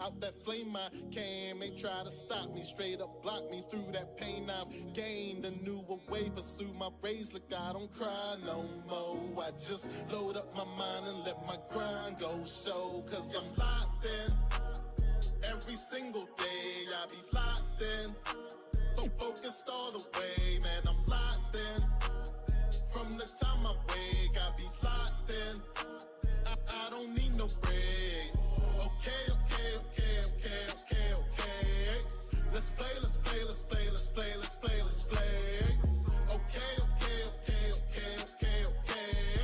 out that flame I came. They try to stop me, straight up block me through that pain I've gained. A newer way, pursue my rays. Look, I don't cry no more. I just load up my mind and let my grind go show. Cause I'm locked in every single day. I be locked in, focused all the way. Man, I'm locked in from the time I wake. I be locked in, I don't need no break. Okay, okay, okay, okay, okay, okay. Let's play, let's play, let's play, let's play, let's play, let's play. Okay, okay, okay, okay, okay, okay.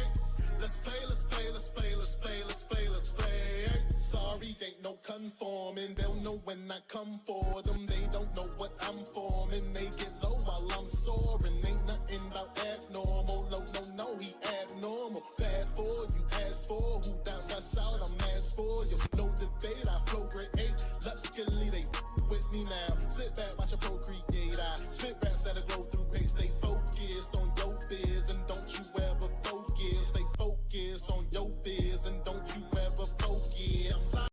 Let's play, let's play, let's play, let's play, let's play, let's play. Sorry, ain't no conforming. They'll know when I come for them. They don't know what I'm forming. They get low while I'm soaring. Ain't nothing about abnormal. No, he abnormal. Bad for you, ask for who downs I shout. I'm asked for you. No debate, I flow grade 8. Luckily they with me now. Sit back, watch a procreate. I spit raps that'll go through hate. Stay focused on your biz and don't you ever focus. Stay focused on your biz and don't you ever focus. I'm fly.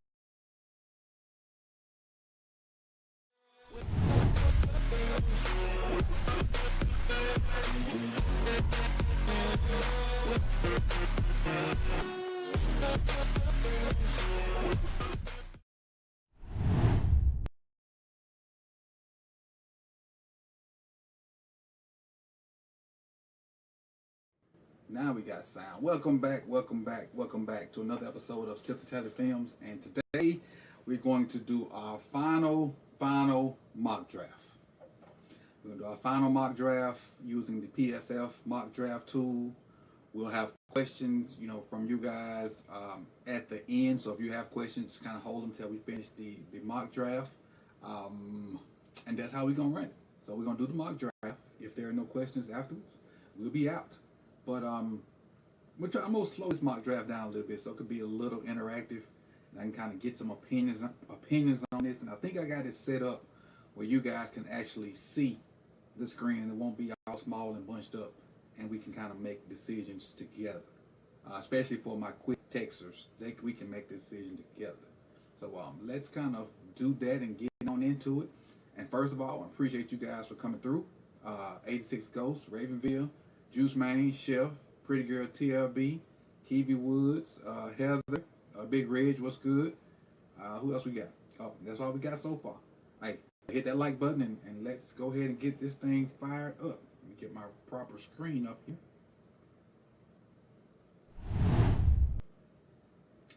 Now we got sound. Welcome back to another episode of Sip2Tally's Films. And today we're going to do our final mock draft. We're going to do our final mock draft using the PFF mock draft tool. We'll have questions, from you guys at the end. So if you have questions, just kind of hold them till we finish the mock draft. And that's how we're going to run it. So we're going to do the mock draft. If there are no questions afterwards, we'll be out. But I'm gonna slow this mock draft down a little bit so it could be a little interactive, and I can kind of get some opinions on this. And I think I got it set up where you guys can actually see the screen and it won't be all small and bunched up, and we can kind of make decisions together. Especially for my quick texters, we can make the decision together. So let's kind of do that and get on into it. And first of all, I appreciate you guys for coming through. 86 Ghosts, Ravenville, Juice Main, Chef, Pretty Girl TLB, Kiwi Woods, Heather, Big Reg, what's good? Who else we got? Oh, that's all we got so far. Hey, hit that like button and let's go ahead and get this thing fired up. Let me get my proper screen up here.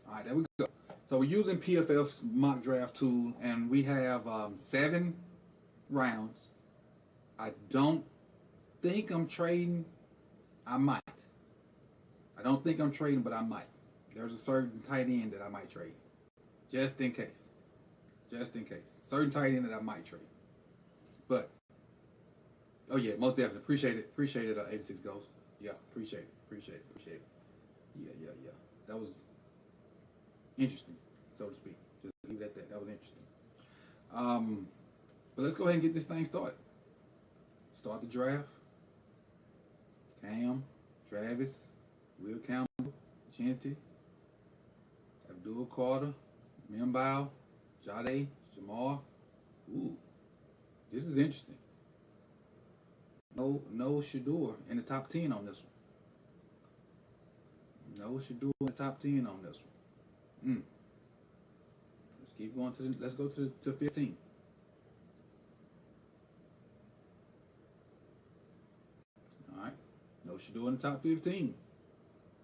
All right, there we go. So we're using PFF's mock draft tool, and we have 7 rounds. I don't think I'm trading. I might. I don't think I'm trading, but I might. There's a certain tight end that I might trade. Just in case. Just in case. Certain tight end that I might trade. But, oh yeah, most definitely. Appreciate it. Appreciate it, 86 Ghosts. Yeah, appreciate it. Appreciate it. Yeah. That was interesting, so to speak. Just leave it at that. That was interesting. But let's go ahead and get this thing started. Start the draft. Cam, Travis, Will Campbell, Genty, Abdul Carter, Mimbao, Jade, Jamar. Ooh, this is interesting. No Shador in the top 10 on this one. No Shador in the top 10 on this one. Let's keep going let's go to 15. No Shador in the top 15.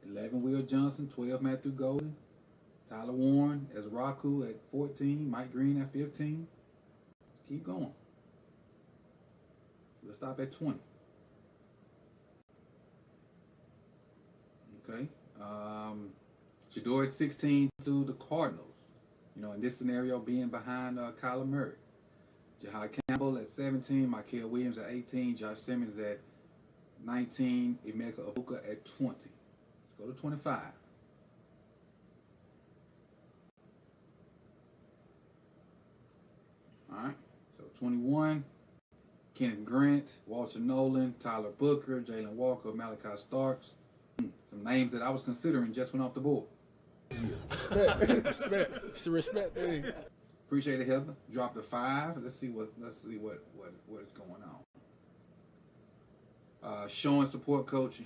11 Will Johnson, 12 Matthew Golden, Tyler Warren as Raku at 14, Mike Green at 15. Let's keep going. We'll stop at 20. Okay. Shador at 16 to the Cardinals. In this scenario, being behind Kyler Murray. Jahad Campbell at 17, Mikael Williams at 18, Josh Simmons at 19, Emeka Abuka at 20. Let's go to 25. All right, so 21, Kenneth Grant, Walter Nolan, Tyler Booker, Jalen Walker, Malachi Starks. Some names that I was considering just went off the board. Respect. Respect. It's a respect thing. Appreciate it, Heather. Drop the 5. Let's see what is going on. Showing support, coach.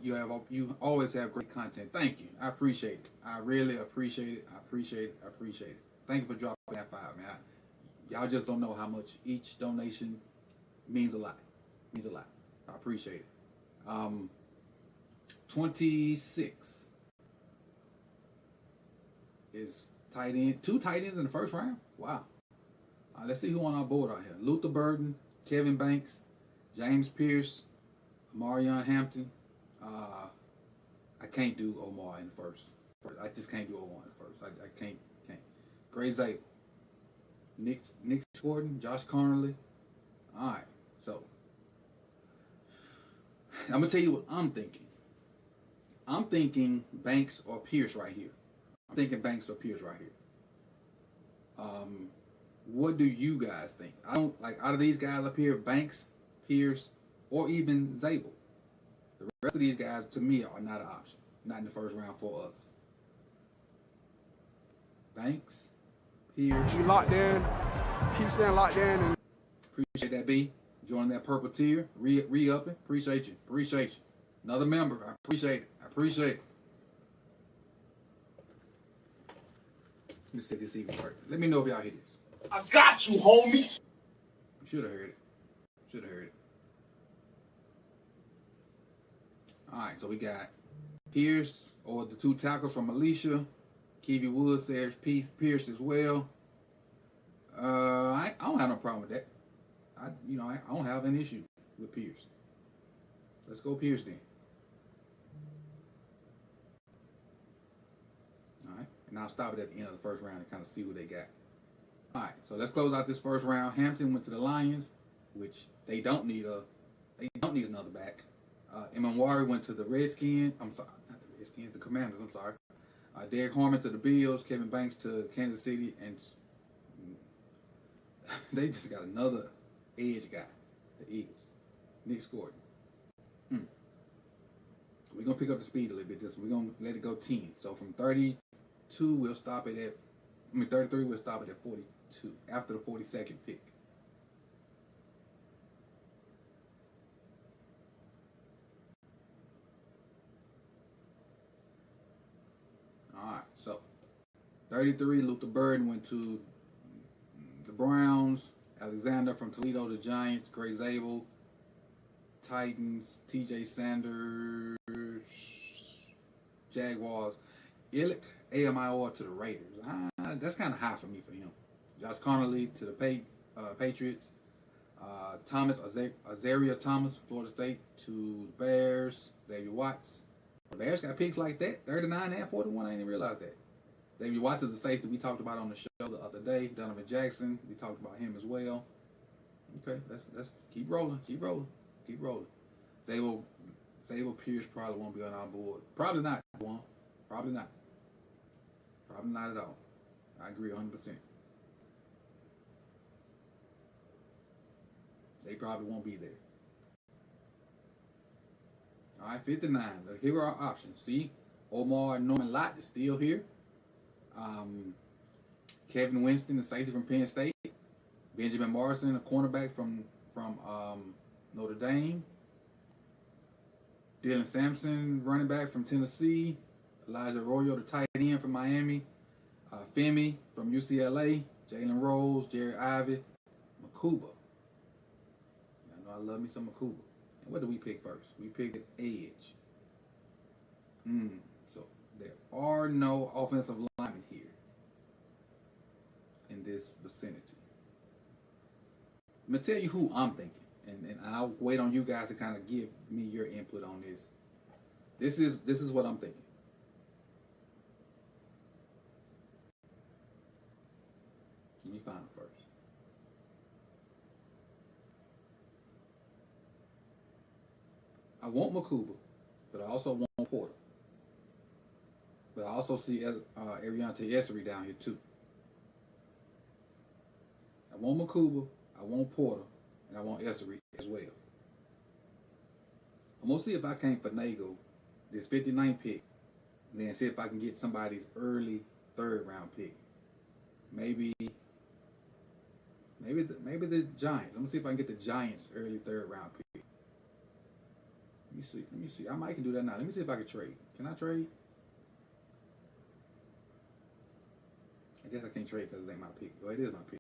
You always have great content. Thank you. I appreciate it. I really appreciate it. I appreciate it. Thank you for dropping that 5, man. Y'all just don't know how much each donation means a lot. I appreciate it. 26 is tight end. 2 tight ends in the first round. Wow. Let's see who on our board out here. Luther Burden, Kevin Banks, James Pierce, Marion Hampton. I can't do Omar in the first. I just can't do Omar in the first. I can't. Gray Zabel, Nick Gordon, Josh Connerly. All right. So I'm gonna tell you what I'm thinking. I'm thinking Banks or Pierce right here. What do you guys think? I don't like out of these guys up here, Banks, Pierce, or even Zabel. The rest of these guys to me are not an option. Not in the first round for us. Banks, Pierce. You locked in. Keep staying locked in. And appreciate that, B. Joining that purple tier. Re-upping. Appreciate you. Another member. I appreciate it. Let me see if this even works. Let me know if y'all hear this. I got you, homie. You should have heard it. Alright, so we got Pierce, or the 2 tackles from Alicia. Kiwi Wood says Pierce as well. I don't have no problem with that. I don't have an issue with Pierce. Let's go Pierce then. Alright, and I'll stop it at the end of the first round and kind of see who they got. Alright, so let's close out this first round. Hampton went to the Lions, which they don't need another back. Emanwari went to the Redskins. I'm sorry, not the Redskins, the Commanders. I'm sorry. Derek Harmon to the Bills. Kevin Banks to Kansas City, and they just got another edge guy, the Eagles. Nick Gordon. We're gonna pick up the speed a little bit. We're gonna let it go 10. So from 32, we'll stop it at. 33. We'll stop it at 42 after the 42nd pick. Alright, so 33, Luther Burden went to the Browns. Alexander from Toledo, the Giants. Gray Zabel, Titans. TJ Sanders, Jaguars. Illick AMIR to the Raiders. That's kind of high for me for him. Josh Connerly to the Patriots. Thomas, Azaria Thomas, Florida State to the Bears. Xavier Watts. The Bears got picks like that, 39 and 41. I didn't even realize that. Xavier Watts is a safety we talked about on the show the other day. Donovan Jackson, we talked about him as well. Okay, let's keep rolling. Zabel Pierce probably won't be on our board. Probably not. Probably not at all. I agree 100%. They probably won't be there. All right, 59. Here are our options. See, Omar Norman Lott is still here. Kevin Winston, the safety from Penn State. Benjamin Morrison, a cornerback from Notre Dame. Dylan Sampson, running back from Tennessee. Elijah Arroyo, the tight end from Miami. Femi from UCLA. Jalen Rose, Jerry Ivey, Makuba. I know I love me some Makuba. And what do we pick first? We picked edge. So there are no offensive linemen here in this vicinity. I'm gonna tell you who I'm thinking, and I'll wait on you guys to kind of give me your input on this. This is what I'm thinking. Let me find it first. I want Makuba, but I also want Porter. But I also see Ariante Essery down here too. I want Makuba, I want Porter, and I want Essery as well. I'm going to see if I can finagle this 59th pick, and then see if I can get somebody's early 3rd round pick. Maybe Maybe the Giants. I'm gonna see if I can get the Giants early third round pick. Let me see. I might can do that now. Let me see if I can trade. Can I trade? I guess I can't trade because it ain't my pick. Oh, it is my pick.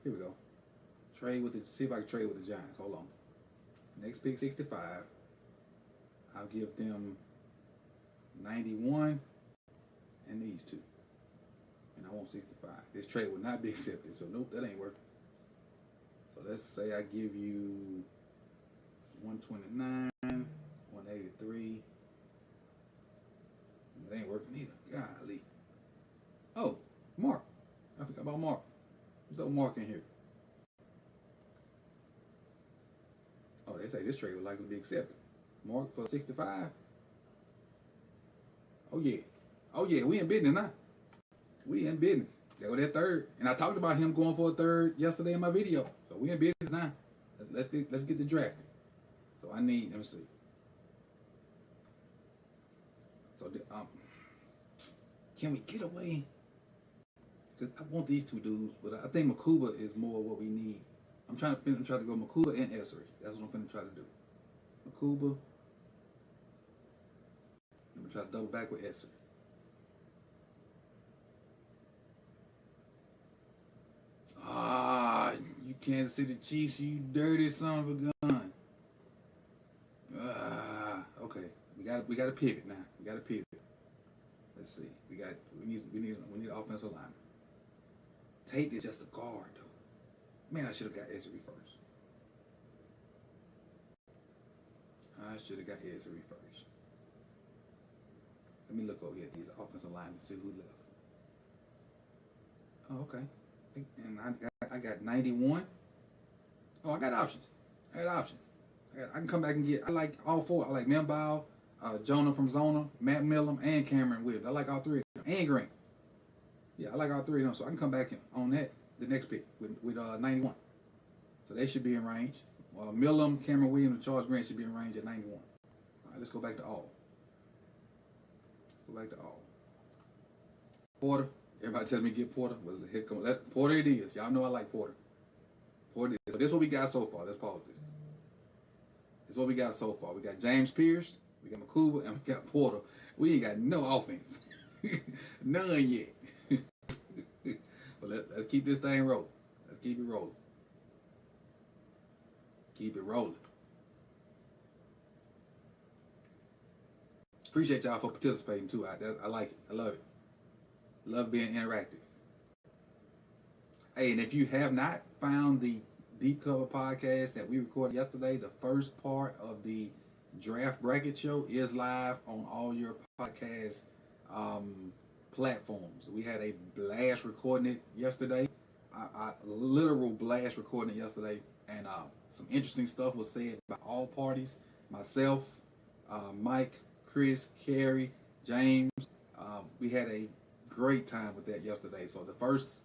Here we go. See if I can trade with the Giants. Hold on. Next pick, 65. I'll give them 91 and these two. And I want 65. This trade will not be accepted. So nope, that ain't working. So let's say I give you 129, 183. That ain't working either. Golly. Oh, Mark. I forgot about Mark. There's no Mark in here. Oh, they say this trade would likely be accepted. Mark for 65. Oh yeah. Oh yeah, we in business now. We in business. That was that third. And I talked about him going for a third yesterday in my video. So we in business now. Let's get the drafting. So I need, let me see. So can we get away? Because I want these two dudes, but I think Makuba is more what we need. I'm trying to go Makuba and Essery. That's what I'm going to try to do. Makuba. I'm going to try to double back with Essery. Ah, you Kansas City Chiefs, you dirty son of a gun. Okay. We got to pivot now. We got to pivot. Let's see. We need an offensive line. Tate is just a guard though. Man, I should have got Essery first. Let me look over here at these offensive linemen and see who left. Oh, okay. And I got 91. Oh, I got options. I can come back and get. I like all four. I like Membow, Jonah from Zona, Matt Millum, and Cameron Williams. I like all three of them. And Green. Yeah, I like all three of them. So I can come back on that the next pick with 91. So they should be in range. Millum, Cameron Williams, and Charles Grant should be in range at 91. All right, let's go back to all. Porter. Everybody telling me get Porter. Well, here comes Porter. It is. Y'all know I like Porter. So this is what we got so far. Let's pause this. This is what we got so far. We got James Pierce, we got Makuba, and we got Porter. We ain't got no offense. None yet. But let's keep this thing rolling. Let's keep it rolling. Keep it rolling. Appreciate y'all for participating too. I like it. I love it. Love being interactive. Hey, and if you have not found the Deep Cover podcast that we recorded yesterday, the first part of the draft bracket show is live on all your podcast platforms. We had a blast recording it yesterday. A literal blast recording it yesterday. And some interesting stuff was said by all parties. Myself, Mike, Chris, Carrie, James. We had a great time with that yesterday. So the first,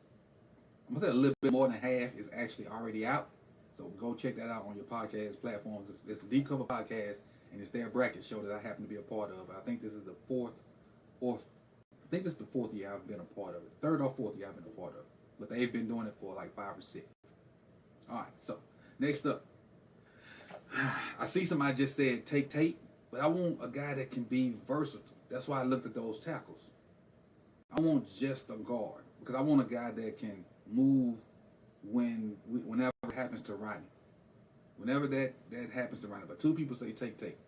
I'm gonna say a little bit more than half is actually already out. So go check that out on your podcast platforms. It's a Deep Cover podcast, and it's their bracket show that I happen to be a part of. I think this is the fourth year I've been a part of it. Third or fourth year I've been a part of it. But they've been doing it for like 5 or 6. All right, so next up, I see somebody just said take Tate, but I want a guy that can be versatile. That's why I looked at those tackles. I want just a guard because I want a guy that can move whenever it happens to Ronnie. Whenever that happens to Ronnie. But 2 people say take Tate.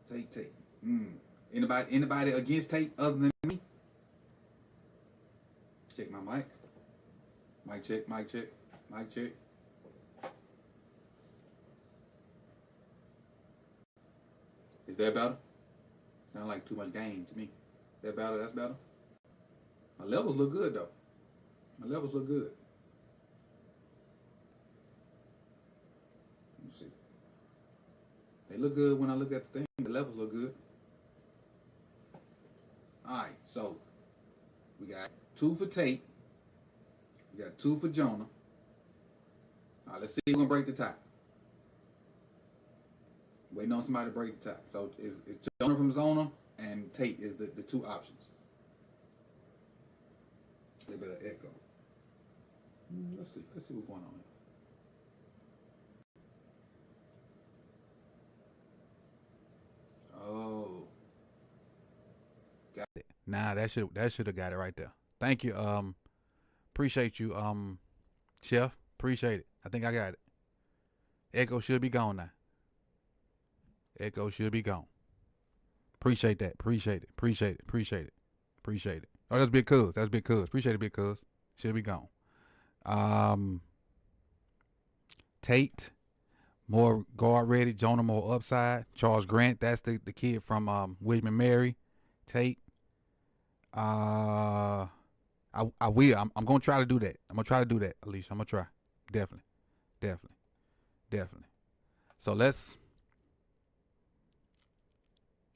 Take Tate. Anybody against Tate other than me? Check my mic. Mic check, mic check, mic check. Is that better? Sound like too much gain to me. That better? That's better? My levels look good though. My levels look good. Let me see. They look good when I look at the thing. The levels look good. Alright, so we got 2 for Tate. We got 2 for Jonah. Alright, let's see who's gonna break the tie. Waiting on somebody to break the tie. So it's Jonah from Zona and Tate is the 2 options. They better echo. Let's see. Let's see what's going on here. Oh, got it. Nah, that should have got it right there. Thank you. Appreciate you, Chef. Appreciate it. I think I got it. Echo should be gone now. Echo should be gone. Appreciate that. Appreciate it. Appreciate it. Appreciate it. Appreciate it. Oh, that's Big Cuz. That's Big Cuz. Appreciate it, Big Cuz. Should be gone. Tate, more guard ready. Jonah, more upside. Charles Grant, that's the kid from William and Mary. Tate. I will. I'm gonna try to do that. I'm gonna try to do that, Alicia. I'm gonna try. Definitely. Definitely. Definitely. So let's.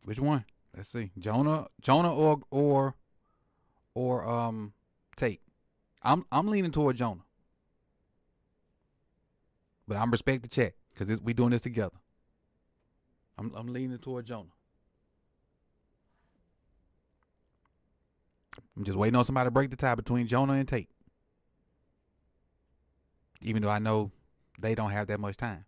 Which one? Let's see. Jonah or Tate. I'm leaning toward Jonah. But I'm respect the chat because we doing this together. I'm leaning toward Jonah. I'm just waiting on somebody to break the tie between Jonah and Tate. Even though I know they don't have that much time.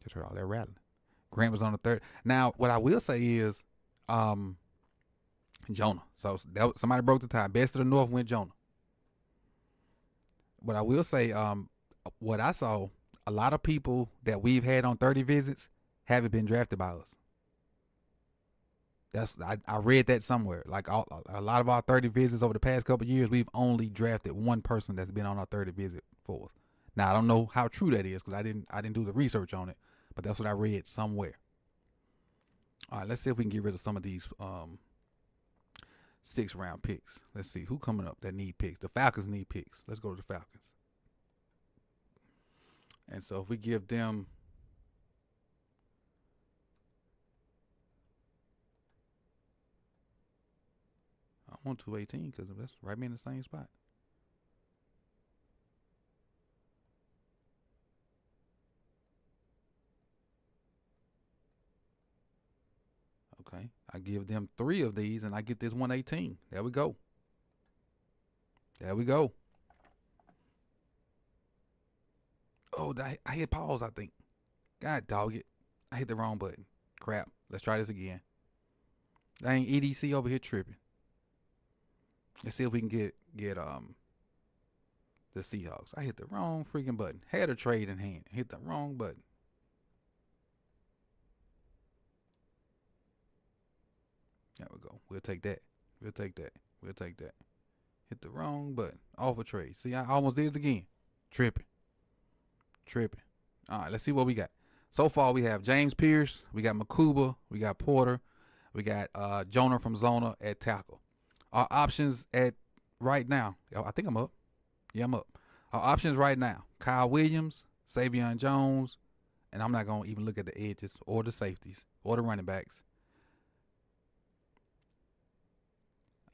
Just heard all that rattling. Grant was on the third. Now, what I will say is, Jonah. So somebody broke the tie. Best of the North went Jonah. What I will say, what I saw, a lot of people that we've had on 30 visits haven't been drafted by us. I read that somewhere. Like a lot of our 30 visits over the past couple of years, we've only drafted one person that's been on our 30 visit for us. Now I don't know how true that is because I didn't do the research on it, but that's what I read somewhere. All right, let's see if we can get rid of some of these 6th-round picks. Let's see who coming up that need picks. The Falcons need picks. Let's go to the Falcons. And so if we give them I want 218 because that's right me in the same spot. Okay, I give them 3 of these and I get this 118. There we go. There we go. Oh, I hit pause, I think. God dog it. I hit the wrong button. Crap. Let's try this again. Dang, EDC over here tripping. Let's see if we can get the Seahawks. I hit the wrong freaking button. Had a trade in hand. Hit the wrong button. There we go. We'll take that. We'll take that. We'll take that. Hit the wrong button. Offer trade. See, I almost did it again. Tripping. Tripping. All right, let's see what we got. So far, we have James Pierce. We got Makuba. We got Porter. We got Jonah from Zona at tackle. Our options at right now. I think I'm up. Yeah, I'm up. Our options right now. Kyle Williams, Savion Jones, and I'm not going to even look at the edges or the safeties or the running backs.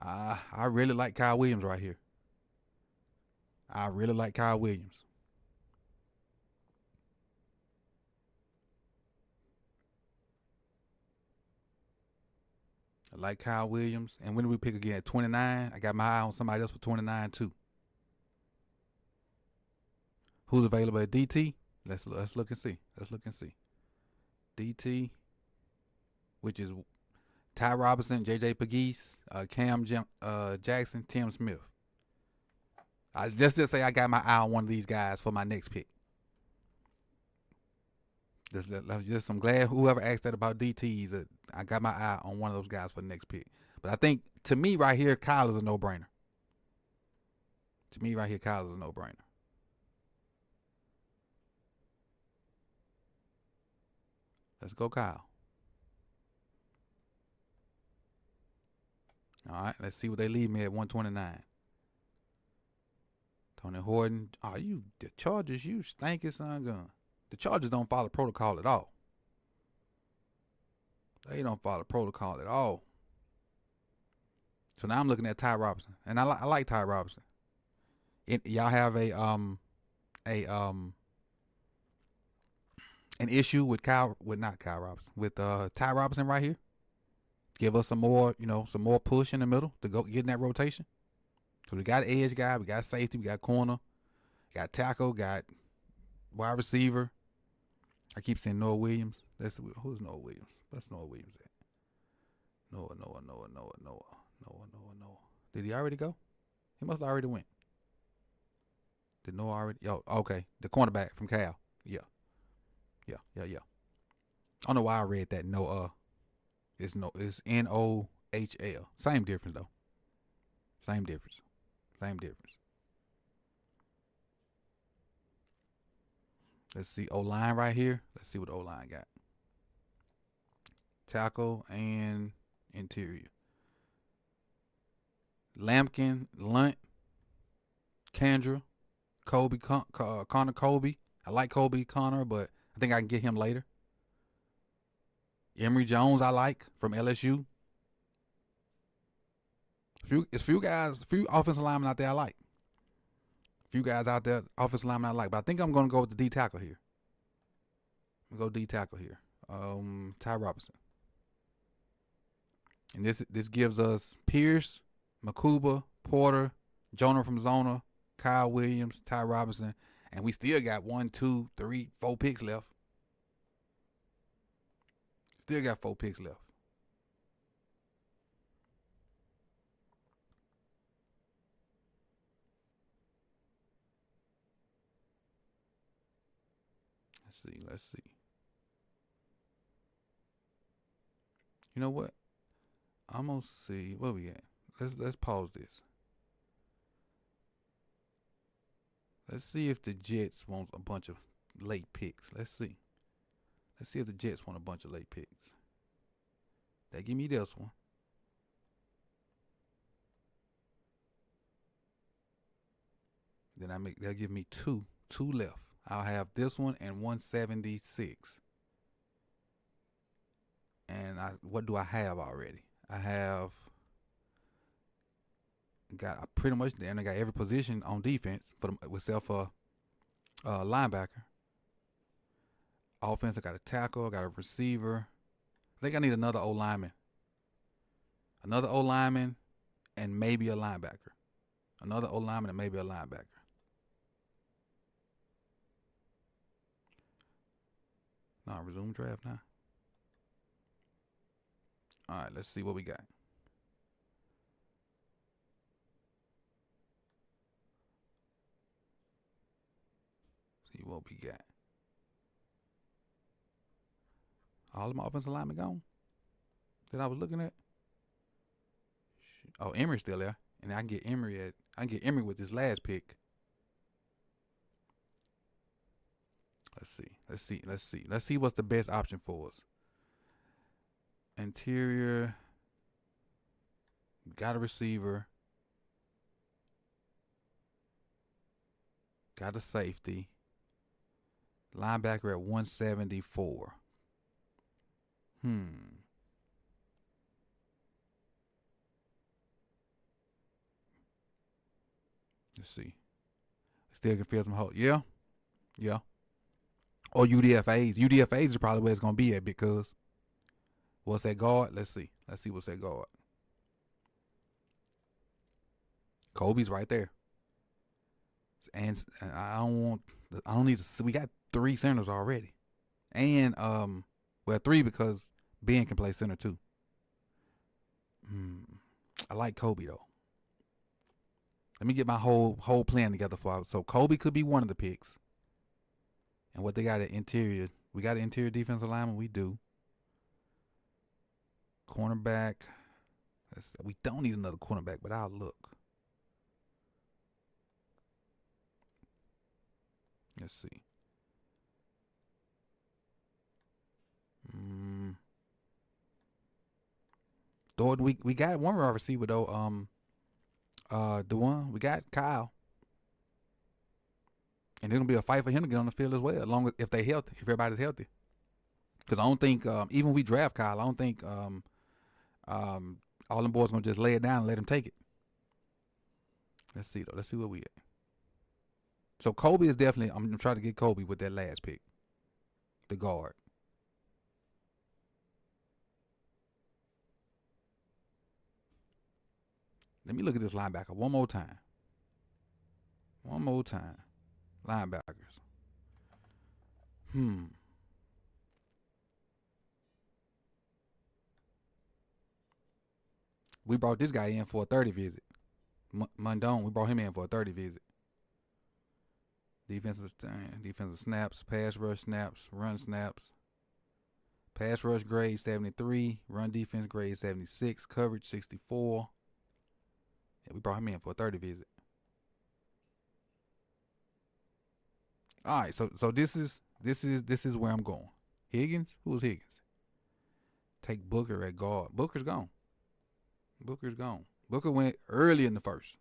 I really like Kyle Williams right here. I really like Kyle Williams. I like Kyle Williams. And when do we pick again? At 29? I got my eye on somebody else for 29 too. Who's available at DT? Let's look and see. Let's look and see. DT, which is Ty Robinson, JJ Pegues, Cam Jackson, Tim Smith. I just say I got my eye on one of these guys for my next pick. Just I'm glad whoever asked that about DTs. I got my eye on one of those guys for the next pick. But I think to me right here, Kyle is a no-brainer. To me right here, Kyle is a no-brainer. Let's go, Kyle. All right, let's see what they leave me at 129. Tony Horton. Oh, the Chargers, you stanky son gun. The Chargers don't follow protocol at all. They don't follow protocol at all. So now I'm looking at Ty Robinson, and I like Ty Robinson. Y'all have a an issue with Ty Robinson right here. Give us some more, some more push in the middle to go get in that rotation. So we got edge guy, we got safety, we got corner, got tackle, got wide receiver. I keep saying Noah Williams. Who's Noah Williams? What's Noah Williams at? Noah. Did he already go? He must have already went. Did Noah already? Yo, okay. The cornerback from Cal. Yeah. I don't know why I read that. It's Nohl. Same difference though. Same difference. Let's see O-line right here. Let's see what O-line got. Tackle and interior. Lampkin, Lunt, Kandra, Connor Colby. I like Colby Connor, but I think I can get him later. Emory Jones I like from LSU. Few offensive linemen out there I like. Few guys out there, offensive linemen I like. But I think I'm going to go with the D tackle here. Ty Robinson. And this gives us Pierce, Makuba, Porter, Jonah from Zona, Kyle Williams, Ty Robinson, and we still got 1, 2, 3, 4 picks left. Still got 4 picks left. Let's see. You know what? I'm gonna see what we got. Let's pause this. Let's see if the Jets want a bunch of late picks. Let's see if the Jets want a bunch of late picks. They give me this one. Then they'll give me two left. I'll have this one and 176. And what do I have already? I pretty much I got every position on defense except for linebacker. Offense, I got a tackle, I got a receiver. I think I need another O lineman. And maybe a linebacker. Another O lineman and maybe a linebacker. No, resume draft now. All right, let's see what we got. See what we got. All of my offensive linemen gone that I was looking at. Oh, Emory's still there, and I can get Emory with this last pick. Let's see what's the best option for us. Interior. Got a receiver. Got a safety. Linebacker at 174. Let's see. Still can feel some hope. Yeah. Or UDFAs. UDFAs is probably where it's gonna be at because what's that guard? Let's see what's that guard. Kobe's right there. And I don't need to. We got 3 centers already, and 3 because Ben can play center too. I like Kobe though. Let me get my whole plan together for it. So Kobe could be one of the picks. And what they got at interior, we got an interior defensive lineman. We do. Cornerback. We don't need another cornerback, but I'll look. Let's see. Thornton, we got one wide receiver though. The one we got Kyle, and it's gonna be a fight for him to get on the field as well, as long as if everybody's healthy. Because I don't think even when we draft Kyle, I don't think all them boys gonna just lay it down and let him take it. Let's see though. Let's see what we get. So Kobe is definitely. I'm trying to get Kobe with that last pick. the guard. Let me look at this linebacker one more time. One more time. Linebackers. We brought this guy in for a 30 visit. Mundone, we brought him in for a 30 visit. Defensive snaps, pass rush snaps, run snaps. Pass rush grade 73, run defense grade 76, coverage 64. Yeah, we brought him in for a 30 visit. All right, so this is where I'm going. Higgins, who's Higgins? Take Booker at guard. Booker's gone. Booker went early in the first.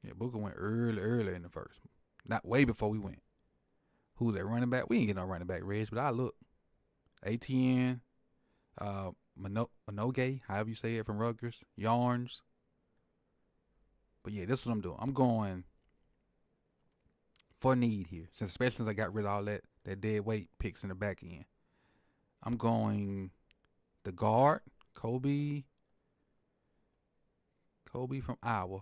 Yeah, Booker went early in the first. Not way before we went. Who's that running back? We ain't get no running back, Reg, but I look. ATN, Minogue, however you say it, from Rutgers, Yarns. But yeah, this is what I'm doing. I'm going for need here, especially since I got rid of all that dead weight picks in the back end. I'm going the guard, Kobe from Iowa.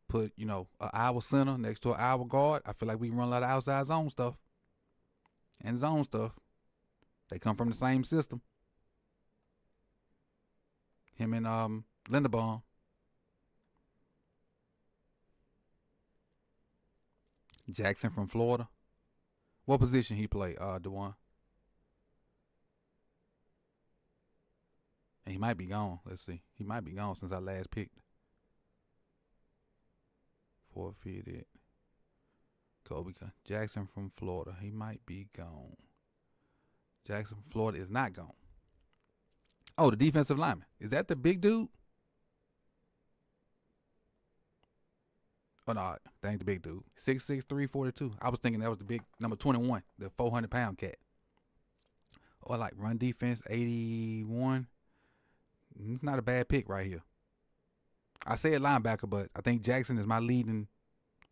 Put, an Iowa center next to an Iowa guard. I feel like we can run a lot of outside zone stuff and zone stuff. They come from the same system. Him and Linderbaum. Jackson from Florida. What position he play, DeJuan? And he might be gone. Let's see. He might be gone since I last picked. Forfeited. Kobe Jackson from Florida. He might be gone. Jackson from Florida is not gone. Oh, the defensive lineman. Is that the big dude? Oh, no, that ain't the big dude. 6'6", 342. I was thinking that was the big number 21, the 400-pound cat. Or like run defense, 81. It's not a bad pick right here. I said linebacker, but I think Jackson is my leading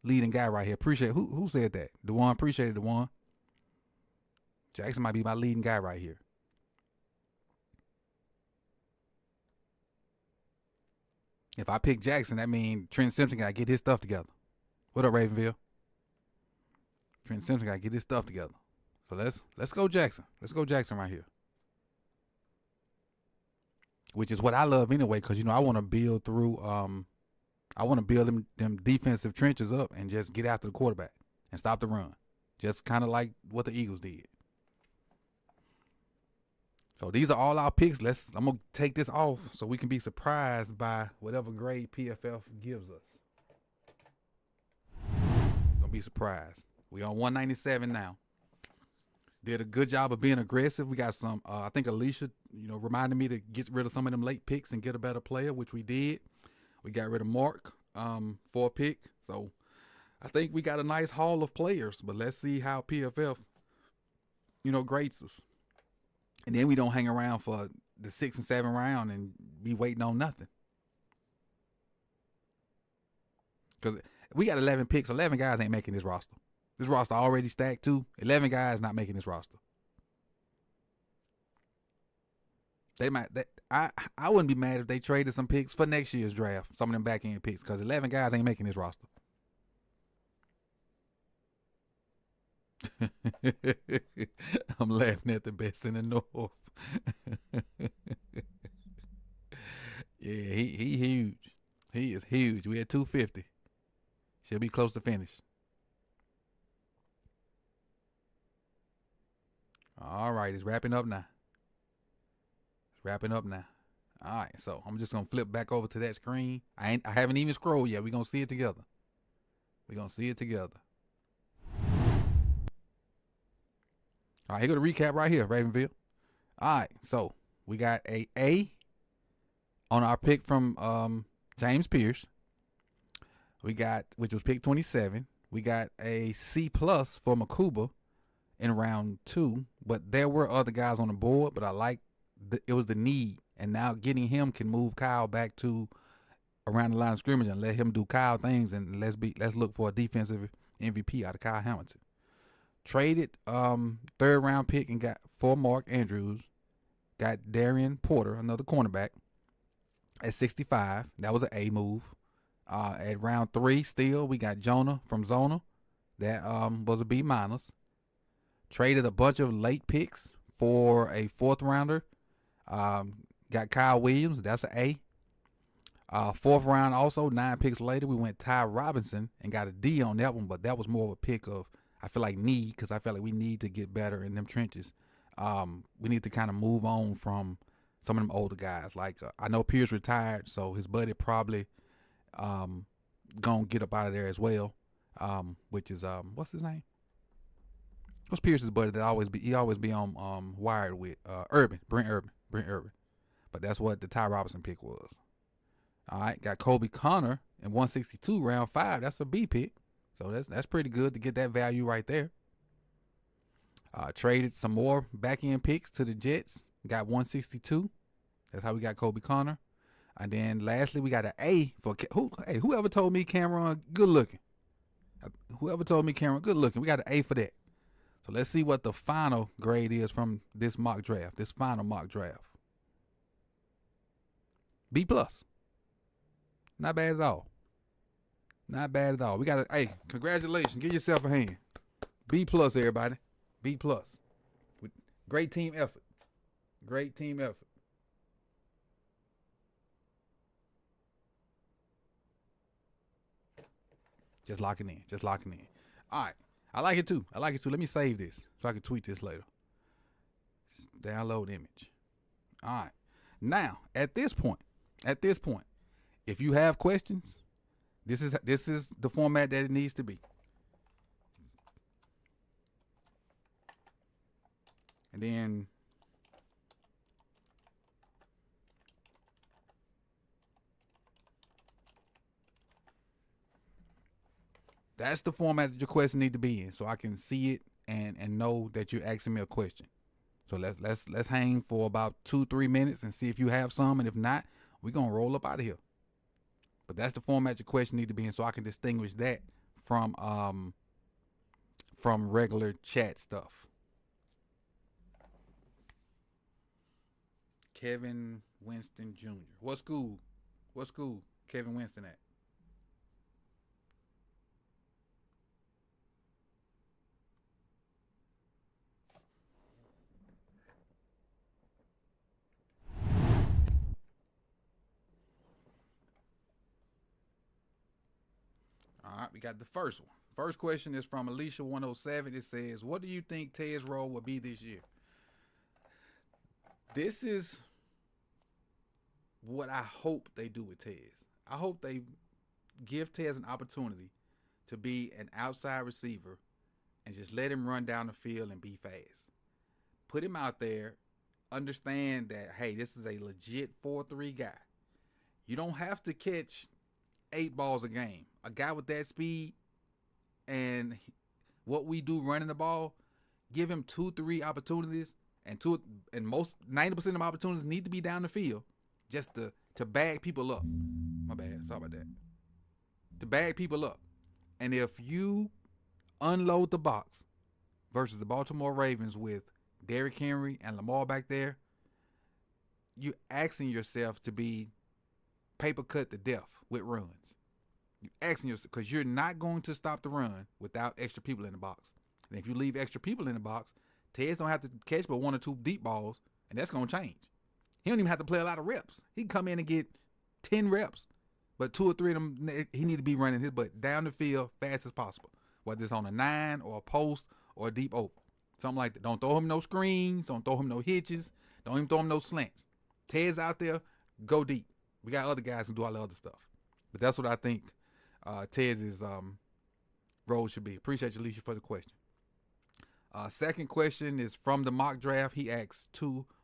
guy right here. Appreciate who said that? DeJuan, appreciate it, DeJuan. Jackson might be my leading guy right here. If I pick Jackson, that means Trent Simpson got to get his stuff together. What up, Ravenville? Trent Simpson got to get his stuff together. So let's go Jackson. Let's go Jackson right here. Which is what I love anyway, because I want to build through. I want to build them defensive trenches up and just get after the quarterback and stop the run, just kind of like what the Eagles did. So these are all our picks. I'm gonna take this off so we can be surprised by whatever grade PFF gives us. Gonna be surprised. We on 197 now. Did a good job of being aggressive. We got some. I think Alicia, reminded me to get rid of some of them late picks and get a better player, which we did. We got rid of Mark for a pick. So I think we got a nice haul of players. But let's see how PFF, grades us. And then we don't hang around for the 6th and 7th round and be waiting on nothing. Because we got 11 picks. 11 guys ain't making this roster. This roster already stacked too. 11 guys not making this roster. They might. I wouldn't be mad if they traded some picks for next year's draft. Some of them back end picks, because 11 guys ain't making this roster. I'm laughing at the best in the North. Yeah, he huge. He is huge. We at 250. Should be close to finish. All right, it's wrapping up now. All right, so I'm just gonna flip back over to that screen. I haven't even scrolled yet. We're gonna see it together. All right, here go the recap right here, Ravenville. All right, so we got a A on our pick from James Pierce. Which was pick 27. We got a C+ for Makuba in round 2, but there were other guys on the board, but I like it was the need, and now getting him can move Kyle back to around the line of scrimmage and let him do Kyle things, and let's look for a defensive MVP out of Kyle Hamilton. Traded third round pick and got for Mark Andrews. Got Darian Porter, another cornerback, at 65. That was an A move. At round 3, still we got Jonah from Zona. That was a B minus. Traded a bunch of late picks for a 4th rounder. Got Kyle Williams. That's an A. 4th round also, 9 picks later, we went Ty Robinson and got a D on that one, but that was more of a pick of, I feel like, need, because I feel like we need to get better in them trenches. We need to kind of move on from some of them older guys. Like, I know Pierce retired, so his buddy probably gonna get up out of there as well, which is, what's his name? What's Pierce's buddy that always be on Wired with? Brent Urban. But that's what the Ty Robinson pick was. All right, got Kobe Connor in 162, round 5. That's a B pick. So that's pretty good to get that value right there. Traded some more back end picks to the Jets. Got 162. That's how we got Kobe Connor. And then lastly, we got an A for whoever told me Cameron good looking. Whoever told me Cameron good looking, we got an A for that. So let's see what the final grade is from this mock draft. This final mock draft. B plus. Not bad at all. Not bad at all. We got a, hey, congratulations. Give yourself a hand. B plus, everybody. B plus. Great team effort. Great team effort. Just locking in. Just locking in. All right. I like it too. Let me save this so I can tweet this later. Download image. All right. Now, at this point, if you have questions, this is the format that it needs to be. And then that's the format that your question need to be in, so I can see it and know that you're asking me a question. So let's hang for about 2-3 minutes and see if you have some, and if not, we're gonna roll up out of here. But that's the format your question need to be in, so I can distinguish that from regular chat stuff. Kevin Winston Jr. What school? Kevin Winston at? All right, we got the first one. First question is from Alicia107. It says, what do you think Ted's role will be this year? This is what I hope they do with Tez. I hope they give Tez an opportunity to be an outside receiver and just let him run down the field and be fast. Put him out there. Understand that, hey, this is a legit 4-3 guy. You don't have to catch 8 balls a game. A guy with that speed and what we do running the ball, give him 2-3 opportunities, and most 90% of opportunities need to be down the field just to bag people up. My bad. Sorry about that. To bag people up. And if you unload the box versus the Baltimore Ravens with Derrick Henry and Lamar back there, you're asking yourself to be paper cut to death with runs. You're asking yourself, because you're not going to stop the run without extra people in the box. And if you leave extra people in the box, Ted's don't have to catch but 1 or 2 deep balls, and that's going to change. He don't even have to play a lot of reps. He can come in and get 10 reps, but 2 or 3 of them, he need to be running his butt down the field fast as possible, whether it's on a 9 or a post or a deep open. Something like that. Don't throw him no screens. Don't throw him no hitches. Don't even throw him no slants. Ted's out there, go deep. We got other guys who do all the other stuff. But that's what I think Ted's role should be. Appreciate you, Alicia, for the question. Second question is from the mock draft. He asks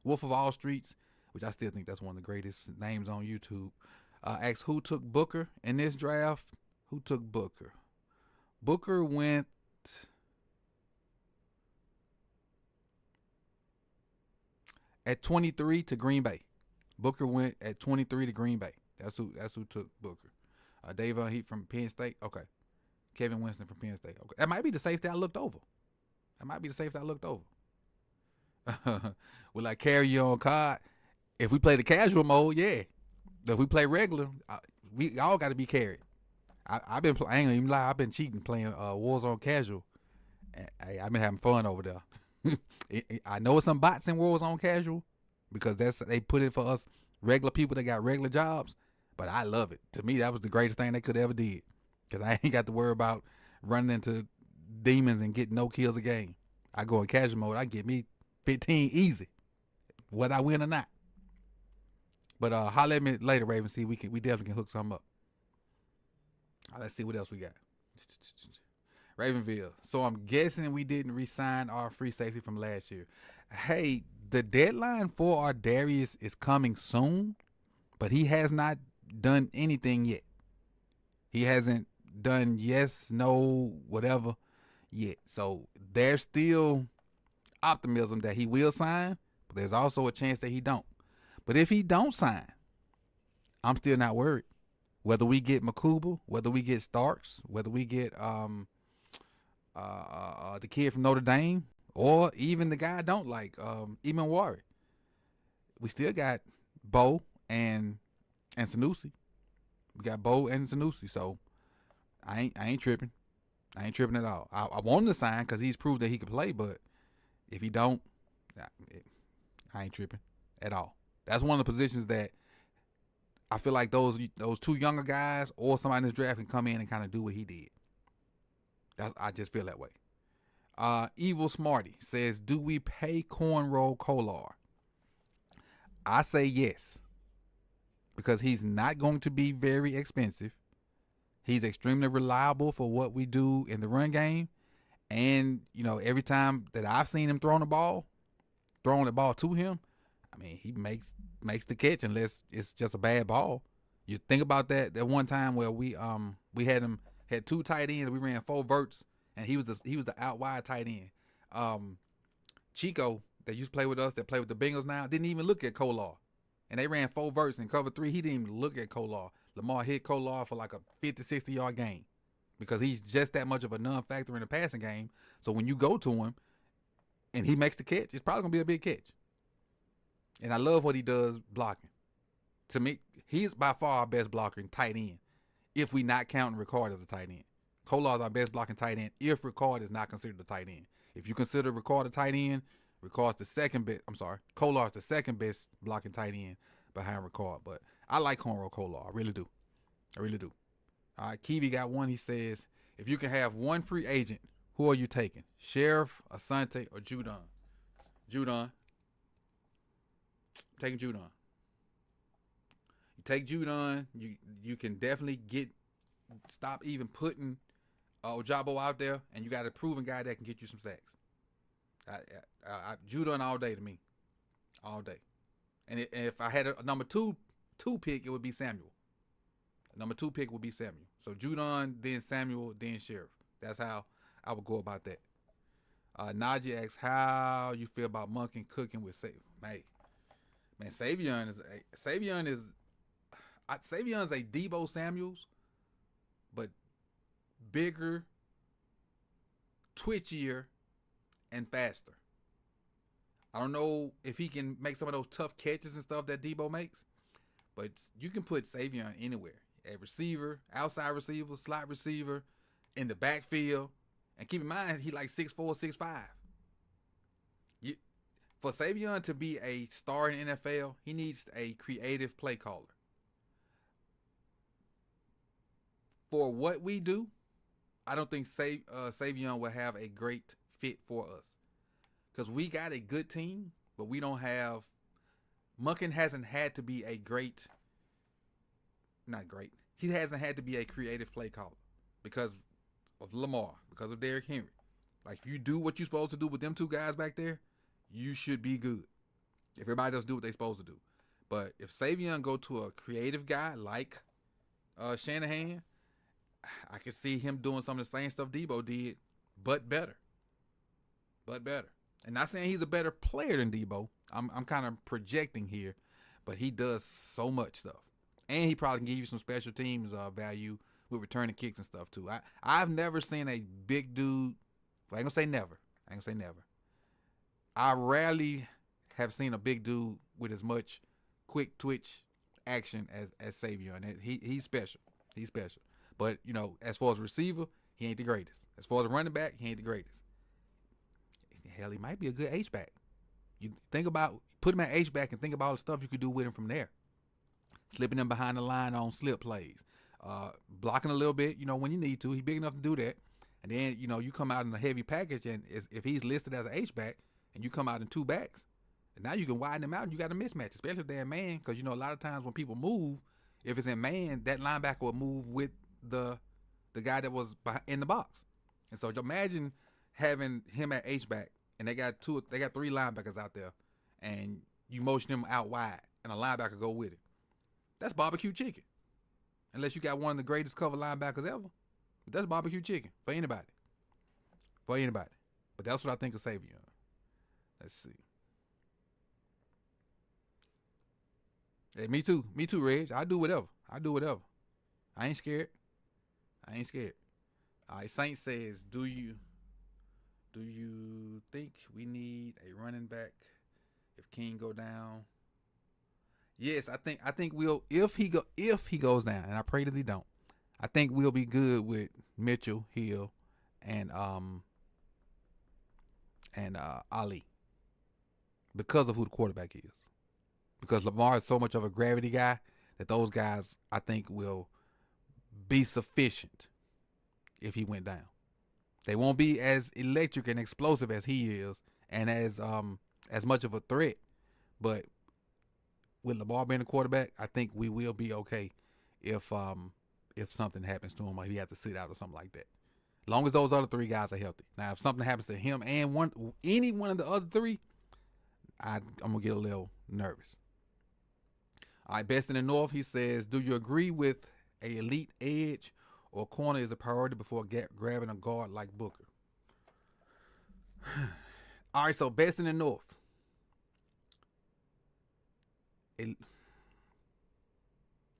Wolf of All Streets, which I still think that's one of the greatest names on YouTube. Asks, who took Booker in this draft? Who took Booker? Booker went at 23 to Green Bay. Booker went at 23 to Green Bay. That's who took Booker. Davon Heat from Penn State. Okay. Kevin Winston from Penn State. Okay. That might be the safety I looked over. Will I carry you on card? If we play the casual mode, yeah. If we play regular, we all got to be carried. I've been I ain't gonna even lie. I've been cheating playing Warzone casual. I've been having fun over there. I know it's some bots in Warzone casual because they put it for us regular people that got regular jobs. But I love it. To me, that was the greatest thing they could ever did because I ain't got to worry about running into demons and getting no kills a game. I go in casual mode. I get me 15 easy, whether I win or not. But holler at me later, Raven. See, we definitely can hook something up. Let's see what else we got. Ravenville. So I'm guessing we didn't re-sign our free safety from last year. Hey, the deadline for our Darius is coming soon, but he has not done anything yet. He hasn't done yes, no, whatever yet. So there's still optimism that he will sign, but there's also a chance that he don't. But if he don't sign, I'm still not worried. Whether we get Makuba, whether we get Starks, whether we get the kid from Notre Dame, or even the guy I don't like, Eamon Wari, we still got Bo and Sanusi. We got Bo and Sanusi, so I ain't tripping. I ain't tripping at all. I want him to sign because he's proved that he can play, but if he don't, I ain't tripping at all. That's one of the positions that I feel like those two younger guys or somebody in this draft can come in and kind of do what he did. I just feel that way. Evil Smarty says, do we pay Cornrow Kolar? I say yes. Because he's not going to be very expensive. He's extremely reliable for what we do in the run game. And, every time that I've seen him throwing the ball to him, I mean, he makes the catch unless it's just a bad ball. You think about that one time where we had two tight ends, we ran 4 verts, and he was the out wide tight end. Chico, that used to play with us, that play with the Bengals now, didn't even look at Kolar. And they ran 4 verts in cover 3. He didn't even look at Kolar. Lamar hit Kolar for like a 50, 60-yard game because he's just that much of a non-factor in the passing game. So when you go to him and he makes the catch, it's probably going to be a big catch. And I love what he does blocking. To me, he's by far our best blocker in tight end, if we not counting Ricard as a tight end. Kolar's our best blocking tight end if Ricard is not considered a tight end. If you consider Ricard a tight end, Kolar's the second best blocking tight end behind Ricard. But I like Cornrow Kolar. I really do. All right, Kiwi got one. He says, if you can have one free agent, who are you taking? Sheriff, Asante, or Judon? Judon. Taking Judon. You take Judon, you can definitely stop even putting Ojabo out there, and you got a proven guy that can get you some sacks. Judon all day to me, all day. And if I had a number two pick, it would be Samuel. Number 2 pick would be Samuel. So Judon, then Samuel, then Sheriff. That's how I would go about that. Najee asks how you feel about Monken cooking with Savion. Man, Savion's a Debo Samuels, but bigger, twitchier, and faster. I don't know if he can make some of those tough catches and stuff that Debo makes, but you can put Savion anywhere. A receiver, outside receiver, slot receiver, in the backfield. And keep in mind, he like 6'4", 6'5". For Savion to be a star in the NFL, he needs a creative play caller. For what we do, I don't think Savion will have a great fit for us. Because we got a good team, but we don't have... Monken hasn't had to be he hasn't had to be a creative play caller because of Lamar, because of Derrick Henry. Like, if you do what you're supposed to do with them 2 guys back there, you should be good. If everybody else do what they're supposed to do. But if Savion go to a creative guy like Shanahan, I could see him doing some of the same stuff Debo did, but better. And not saying he's a better player than Debo. I'm kind of projecting here, but he does so much stuff. And he probably can give you some special teams value with returning kicks and stuff too. I've never seen a big dude. I ain't gonna say never. I rarely have seen a big dude with as much quick twitch action as Savion. And he's special. He's special. But you know, as far as receiver, he ain't the greatest. As far as running back, he ain't the greatest. Hell, he might be a good H-back. You think about put him at H-back and think about all the stuff you could do with him from there. Slipping him behind the line on slip plays, blocking a little bit, you know, when you need to. He's big enough to do that. And then, you know, you come out in a heavy package, and if he's listed as an H-back and you come out in two backs, and now you can widen him out and you got a mismatch, especially if they're in man, because, you know, a lot of times when people move, if it's in man, that linebacker will move with the guy that was in the box. And so imagine having him at H-back, and they got three linebackers out there, and you motion him out wide, and a linebacker go with it. That's barbecue chicken. Unless you got one of the greatest cover linebackers ever. But that's barbecue chicken for anybody. But that's what I think of Savion. Let's see. Hey, me too, Reg. I do whatever. I ain't scared. All right, Saint says, do you think we need a running back if King go down? Yes, I think we'll if he goes down, and I pray that he don't. I think we'll be good with Mitchell, Hill, and Ali because of who the quarterback is. Because Lamar is so much of a gravity guy that those guys, I think, will be sufficient if he went down. They won't be as electric and explosive as he is, and as much of a threat. But with Lamar being the quarterback, I think we will be okay if something happens to him or he has to sit out or something like that. As long as those other three guys are healthy. Now, if something happens to him and any one of the other three, I'm gonna get a little nervous. All right, Best in the North, he says, do you agree with a elite edge or corner is a priority before grabbing a guard like Booker? All right, so Best in the North.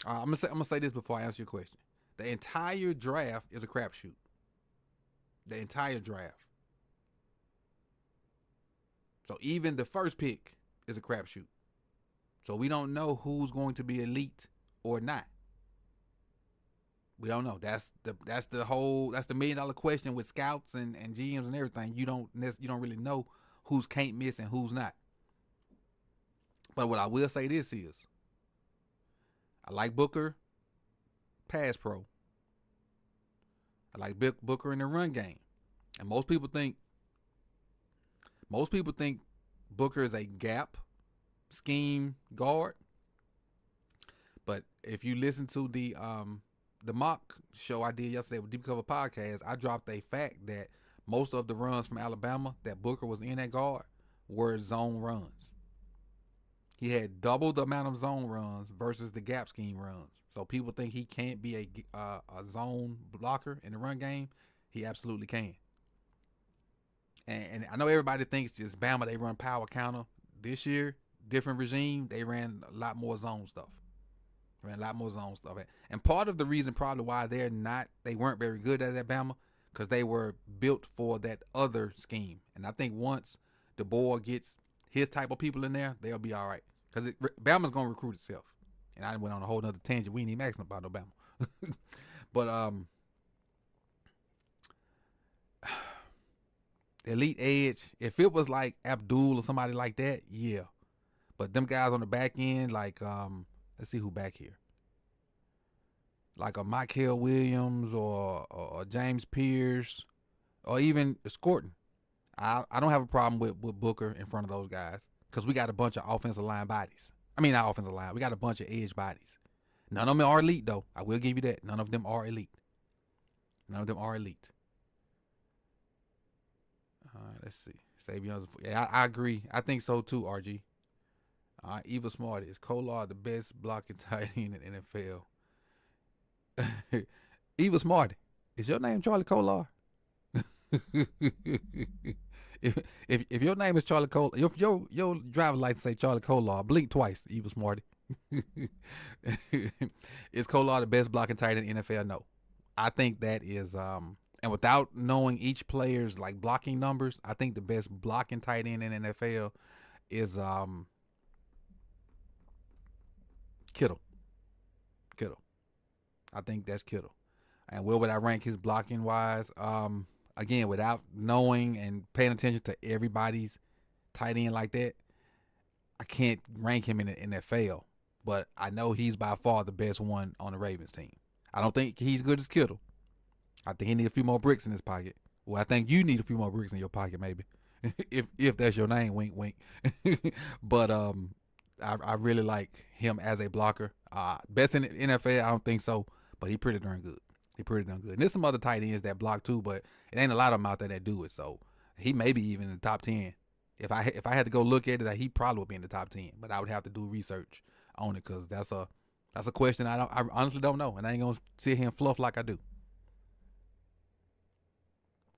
I'm gonna say this before I answer your question. The entire draft is a crapshoot. The entire draft. So even the first pick is a crapshoot. So we don't know who's going to be elite or not. We don't know. That's the $1 million question with scouts and GMs and everything. You don't really know who's can't miss and who's not. But what I will say this is, I like Booker, pass pro. I like Booker in the run game, and most people think Booker is a gap scheme guard. But if you listen to the mock show I did yesterday with Deep Cover Podcast, I dropped a fact that most of the runs from Alabama that Booker was in at guard were zone runs. He had double the amount of zone runs versus the gap scheme runs. So people think he can't be a zone blocker in the run game. He absolutely can. And I know everybody thinks just Bama, they run power counter. This year, different regime, they ran a lot more zone stuff. And part of the reason probably why they weren't very good at Bama, because they were built for that other scheme. And I think once the board gets his type of people in there, they'll be all right. Because Bama's going to recruit itself. And I went on a whole nother tangent. We ain't even asking about no Bama. But elite edge, if it was like Abdul or somebody like that, yeah. But them guys on the back end, like, let's see who back here. Like a Michael Williams or James Pierce or even Scorton. I don't have a problem with Booker in front of those guys because we got a bunch of offensive line bodies. I mean, not offensive line. We got a bunch of edge bodies. None of them are elite, though. I will give you that. None of them are elite. Let's see. Savion. Yeah, I agree. I think so, too, RG. Eva Smart is Kolar the best blocking tight end in the NFL. Eva Smart, is your name Charlie Kolar? if your name is Charlie Kolar, your driver's license say Charlie Kolar, blink twice, Eva Smarty. Is Kolar the best blocking tight end in the NFL? No. I think that is and without knowing each player's like blocking numbers, I think the best blocking tight end in the NFL is Kittle. Kittle. I think that's Kittle. And where would I rank his blocking wise? Again, without knowing and paying attention to everybody's tight end like that, I can't rank him in the NFL. But I know he's by far the best one on the Ravens team. I don't think he's good as Kittle. I think he needs a few more bricks in his pocket. Well, I think you need a few more bricks in your pocket, maybe. if that's your name, wink, wink. But I really like him as a blocker. Best in the NFL, I don't think so, but he pretty darn good. He pretty darn good. And there's some other tight ends that block too, but it ain't a lot of them out there that do it. So he may be even in the top 10. If I had to go look at it, he probably would be in the top 10. But I would have to do research on it because that's a question I honestly don't know, and I ain't gonna sit here and fluff like I do.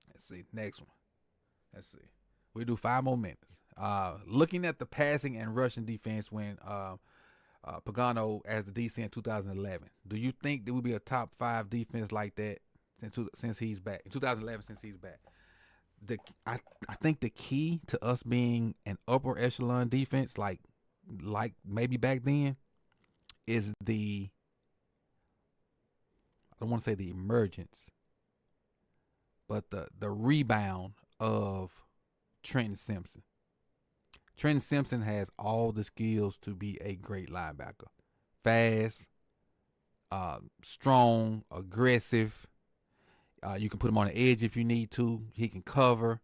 Let's see, next one. Let's see. We do 5 more minutes. Looking at the passing and rushing defense when Pagano as the DC in 2011, do you think there will be a top 5 defense like that since he's back in 2011? Since he's back, I think the key to us being an upper echelon defense, like maybe back then, is I don't want to say the emergence, but the rebound of Trenton Simpson. Trenton Simpson has all the skills to be a great linebacker. Fast, strong, aggressive. You can put him on the edge if you need to. He can cover.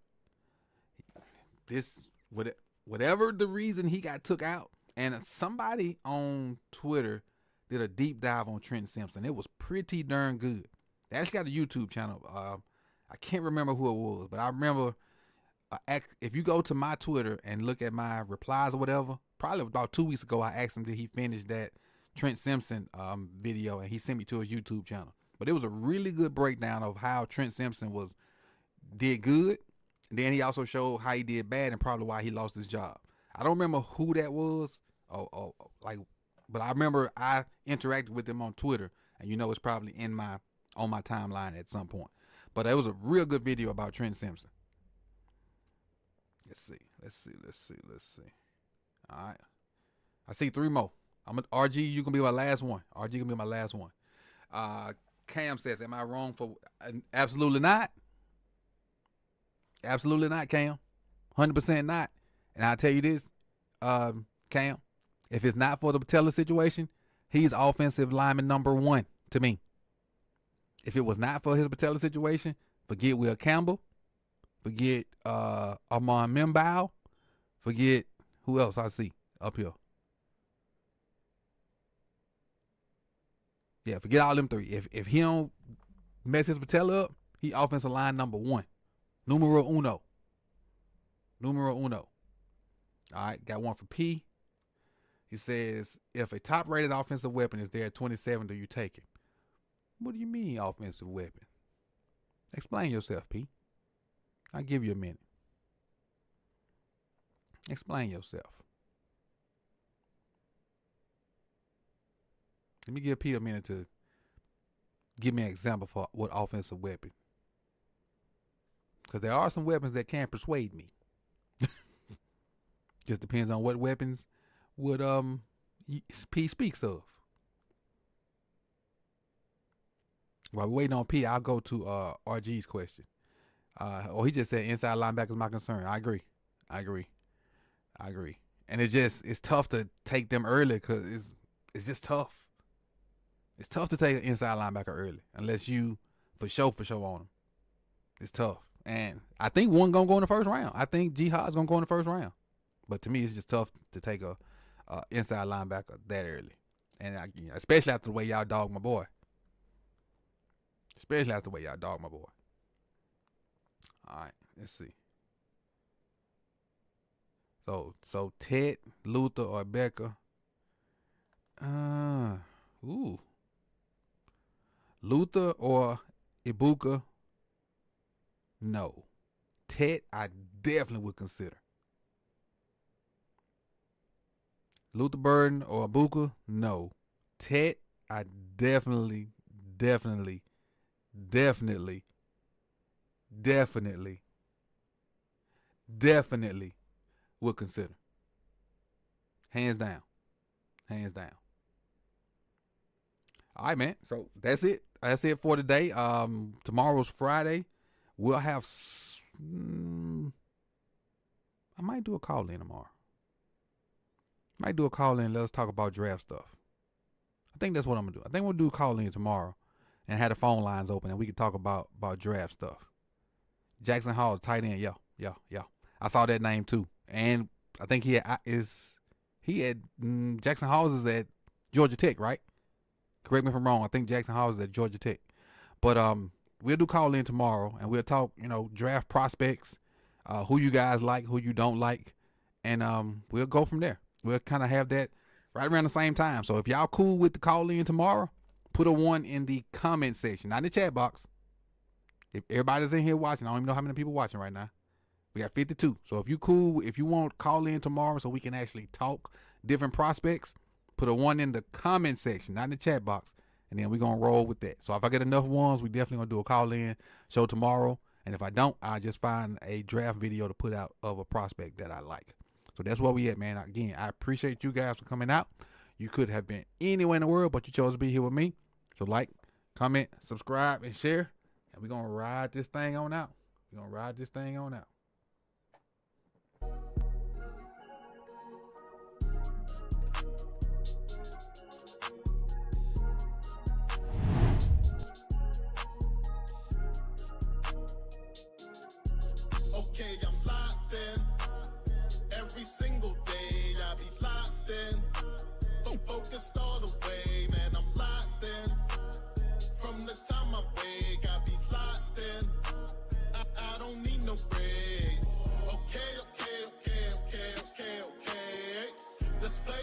Whatever the reason he got took out, and somebody on Twitter did a deep dive on Trenton Simpson. It was pretty darn good. They actually got a YouTube channel. I can't remember who it was, but I remember if you go to my Twitter and look at my replies or whatever, probably about 2 weeks ago, I asked him did he finish that Trent Simpson video, and he sent me to his YouTube channel. But it was a really good breakdown of how Trent Simpson did good. And then he also showed how he did bad and probably why he lost his job. I don't remember who that was, but I remember I interacted with him on Twitter, and it's probably on my timeline at some point. But it was a real good video about Trent Simpson. Let's see. All right. I see 3 more. RG, you gonna be my last one. RG gonna be my last one. Cam says, am I wrong for absolutely not? Absolutely not, Cam. 100% not. And I'll tell you this, Cam, if it's not for the Patella situation, he's offensive lineman number 1 to me. If it was not for his Patella situation, forget Will Campbell, forget Armand Membow, forget who else I see up here. Yeah, forget all them 3. If he don't mess his patella up, he offensive line number 1. Numero uno. All right, got one for P. He says, if a top-rated offensive weapon is there at 27, do you take it? What do you mean offensive weapon? Explain yourself, P. I'll give you a minute. Explain yourself. Let me give P a minute to give me an example for what offensive weapon. Because there are some weapons that can persuade me. Just depends on what weapons would P speaks of. While we're waiting on P, I'll go to RG's question. He just said inside linebacker is my concern. I agree. And it's tough to take them early because it's just tough. It's tough to take an inside linebacker early unless you for sure on them. It's tough. And I think one gonna go in the first round. I think Jihad's gonna go in the first round. But to me, it's just tough to take a inside linebacker that early. And especially after the way y'all dog my boy. All right, let's see. So Ted, Luther, or Becca. Luther or Ibuka? No. Ted, I definitely would consider. Luther Burden or Ibuka, no. Tet, I definitely, definitely, definitely, definitely, definitely would consider. Hands down. Hands down. All right, man. So that's it. That's it for today. Tomorrow's Friday. We'll have. I might do a call in tomorrow. Might do a call in. Let us talk about draft stuff. I think that's what I'm gonna do. I think we'll do a call in tomorrow, and have the phone lines open, and we can talk about draft stuff. Jackson Hall, tight end. Yeah. I saw that name too, and I think Jackson Halls is at Georgia Tech, right? Correct me if I'm wrong. I think Jackson Halls is at Georgia Tech. But we'll do call in tomorrow, and we'll talk, draft prospects, who you guys like, who you don't like, and we'll go from there. We'll kind of have that right around the same time. So if y'all cool with the call in tomorrow, put a 1 in the comment section, not in the chat box. If everybody's in here watching, I don't even know how many people watching right now. We got 52. So if you cool, if you want call in tomorrow so we can actually talk different prospects, put a 1 in the comment section, not in the chat box, and then we're going to roll with that. So if I get enough ones, we definitely going to do a call in show tomorrow. And if I don't, I'll just find a draft video to put out of a prospect that I like. So that's where we at, man. Again, I appreciate you guys for coming out. You could have been anywhere in the world, but you chose to be here with me. So like, comment, subscribe, and share. And we're going to ride this thing on out. We're going to ride this thing on out. Okay, I'm locked in. Every single day I be locked in. Focused all the way, man, I'm locked in. From the time I wake, I be locked in. I don't need no break. Okay. Let's play.